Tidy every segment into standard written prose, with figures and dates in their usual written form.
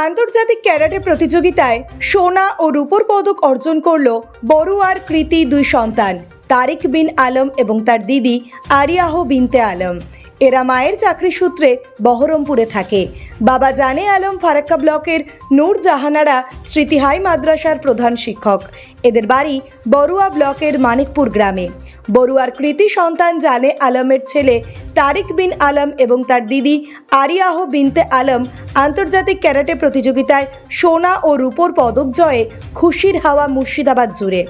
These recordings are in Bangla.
আন্তর্জাতিক ক্যারাটে প্রতিযোগিতায় সোনা ও রূপোর পদক অর্জন করল বড়ুয়ার কৃতি দুই সন্তান তারিক বিন আলম এবং তার দিদি আরিয়াহ বিনতে আলম। এরা মায়ের চাকরি সূত্রে বহরমপুরে থাকে। বাবা জানে আলম ফারাক্কা ব্লকের নূর জাহানারা স্মৃতি হাই মাদ্রাসার প্রধান শিক্ষক। এদের বাড়ি বড়ুয়া ব্লকের মানিকপুর গ্রামে। বড়ুয়ার কৃতি সন্তান জানে আলমের ছেলে তারিক বিন আলম এবং তার দিদি আরিয়াহ বিনতে আলম আন্তর্জাতিক ক্যারাটে প্রতিযোগিতায় সোনা ও রূপোর পদক জয়ে খুশির হাওয়া মুর্শিদাবাদ জুড়ে।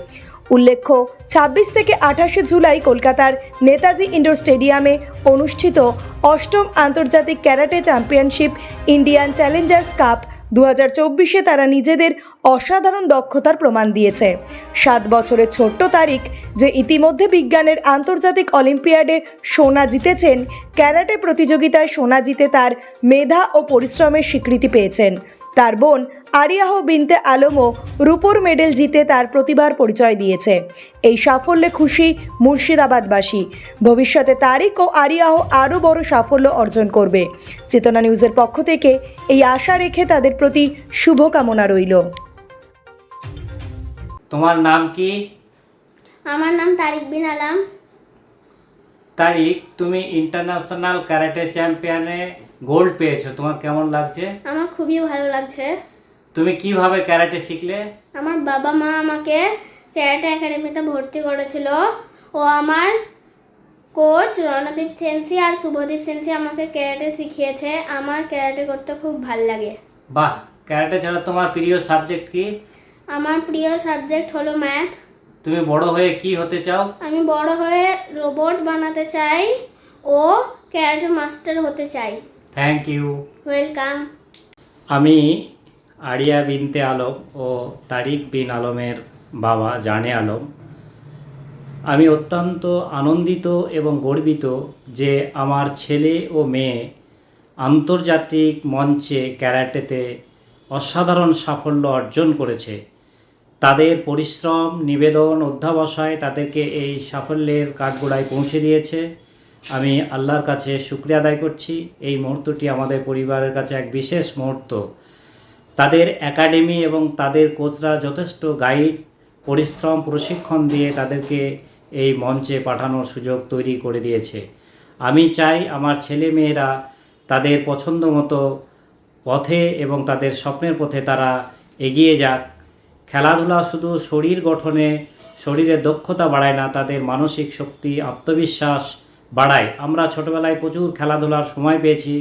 উল্লেখ্য ২৬ থেকে ২৮ জুলাই কলকাতার নেতাজি ইন্ডোর স্টেডিয়ামে অনুষ্ঠিত অষ্টম আন্তর্জাতিক karate championship Indian challengers cup ২০২৪-এ তারা নিজেদের অসাধারণ দক্ষতার প্রমাণ দিয়েছে। ৭ বছরের ছোট্ট তারিক, যে ইতিমধ্যে বিজ্ঞানের আন্তর্জাতিক অলিম্পিয়াডে সোনা জিতেছেন, ক্যারাটে প্রতিযোগিতায় সোনা জিতে তার মেধা ও পরিশ্রমের স্বীকৃতি পেয়েছেন। তার বোন আরিয়াহ বিনতে আলমও রূপোর মেডেল জিতে তার প্রতিভার পরিচয় দিয়েছে। এই সাফল্যে খুশি মুর্শিদাবাদবাসী। ভবিষ্যতে তারিক ও আরিয়াহ আরও বড় সাফল্য অর্জন করবে। চেতনা নিউজের পক্ষ থেকে এই আশা রেখে তাদের প্রতি শুভকামনা রইল। তোমার নাম কি? আমার নাম তারিক বিন আলম। তারিক, তুমি ইন্টারন্যাশনাল ক্যারাটে চ্যাম্পিয়নে গোল্ড পেয়েছো, তোমার কেমন লাগছে? আমার খুবই ভালো লাগছে। তুমি কিভাবে ক্যারাটে শিখলে? আমার বাবা মা আমাকে ক্যারাটে একাডেমিতে ভর্তি করেছিল। ও আমার কোচ রণদীপ সেনসি আর শুভদীপ সেনসি আমাকে ক্যারাটে শিখিয়েছে। আমার ক্যারাটে করতে খুব ভালো লাগে। বাহ, ক্যারাটে ছাড়া তোমার প্রিয় সাবজেক্ট কি? আমার প্রিয় সাবজেক্ট হলো ম্যাথ। তুমি বড় হয়ে কি হতে চাও? আমি বড় হয়ে রোবট বানাতে চাই ও ক্যারাটে মাস্টার হতে চাই। Thank you. ওয়েলকাম। আমি আরিয়া বিনতে আলম ও তারিক বিন আলমের বাবা জানে আলম। আমি অত্যন্ত আনন্দিত এবং গর্বিত যে আমার ছেলে ও মেয়ে আন্তর্জাতিক মঞ্চে ক্যারাটেতে অসাধারণ সাফল্য অর্জন করেছে। তাদের পরিশ্রম, নিবেদন, অধ্যাবসায় তাদেরকে এই সাফল্যের কাঠগোড়ায় পৌঁছে দিয়েছে। আমি আল্লাহর কাছে শুকরিয়া আদায় করছি। এই মুহূর্তটি আমাদের পরিবারের কাছে এক বিশেষ মুহূর্ত। তাদের একাডেমি এবং তাদের কোচরা যথেষ্ট গাইড, পরিশ্রম, প্রশিক্ষণ দিয়ে তাদেরকে এই মঞ্চে পাঠানোর সুযোগ তৈরি করে দিয়েছে। আমি চাই আমার ছেলে মেয়েরা তাদের পছন্দ মতো পথে এবং তাদের স্বপ্নের পথে তারা এগিয়ে যাক। খেলাধুলা শুধু শরীর গঠনে, শরীরের দক্ষতা বাড়ায় না, তাদের মানসিক শক্তি, আত্মবিশ্বাস বাড়ায়। আমরা ছোটোবেলায় প্রচুর খেলাধুলার সময় পেয়েছি,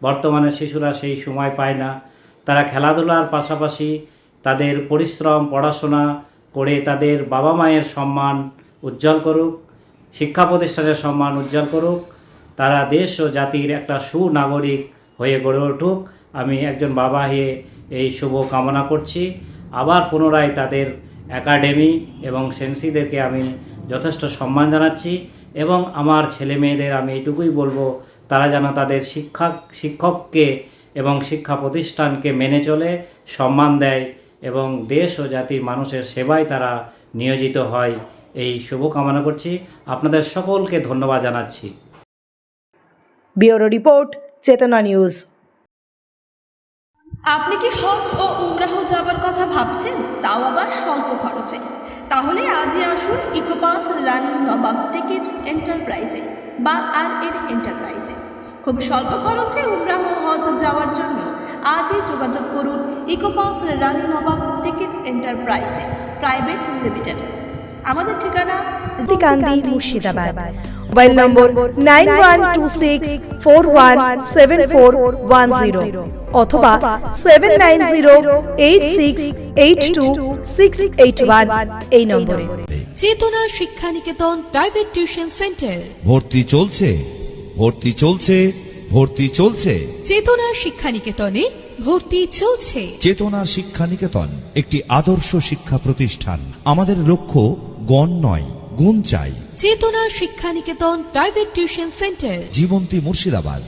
বর্তমানে শিশুরা সেই সময় পায় না। তারা খেলাধুলার পাশাপাশি তাদের পরিশ্রম, পড়াশোনা করে তাদের বাবা মায়ের সম্মান উজ্জ্বল করুক, শিক্ষা প্রতিষ্ঠানের সম্মান উজ্জ্বল করুক, তারা দেশ ও জাতির একটা সুনাগরিক হয়ে গড়ে উঠুক। আমি একজন বাবা হয়ে এই শুভ কামনা করছি। আবার পুনরায় তাদের একাডেমি এবং সেন্সিদেরকে আমি যথেষ্ট সম্মান জানাচ্ছি এবং আমার ছেলে মেয়েদের আমি এইটুকুই বলবো, তারা যেন তাদের শিক্ষককে এবং শিক্ষা প্রতিষ্ঠানকে মেনে চলে, সম্মান দেয় এবং দেশ ও জাতির মানুষের সেবায় তারা নিয়োজিত হয়। এই শুভ কামনা করছি। আপনাদের সকলকে ধন্যবাদ জানাচ্ছি। ব্যুরো রিপোর্ট, চেতনা নিউজ। আপনি কি হজ ও উমরাহ যাবার কথা ভাবছেন, তাও আবার স্বল্প খরচে? তাহলে আজই আসুন ইকোপাস রানী নবাব টিকিট এন্টারপ্রাইজে বা আর এন্টারপ্রাইজে। খুব স্বল্প খরচে উমরাহ হজ যাওয়ার জন্য আজই যোগাযোগ করুন ইকোপাস রানী নবাব টিকিট এন্টারপ্রাইজে প্রাইভেট লিমিটেড। আমাদের ঠিকানা কান্দি, মুর্শিদাবাদ। মোবাইল নম্বর 9126417410 অথবা 7908682681 এই নম্বরে। চেতনা Shiksha Niketan private tuition centre. ভর্তি চলছে, ভর্তি চলছে, ভর্তি চলছে। চেতনা শিক্ষা নিকেতনে ভর্তি চলছে। চেতনা শিক্ষা নিকেতন একটি আদর্শ শিক্ষা প্রতিষ্ঠান। আমাদের লক্ষ্য গণ নয়, গুণ চাই। Chetana Shiksha Niketan private tuition centre, Jibanti, Murshidabad.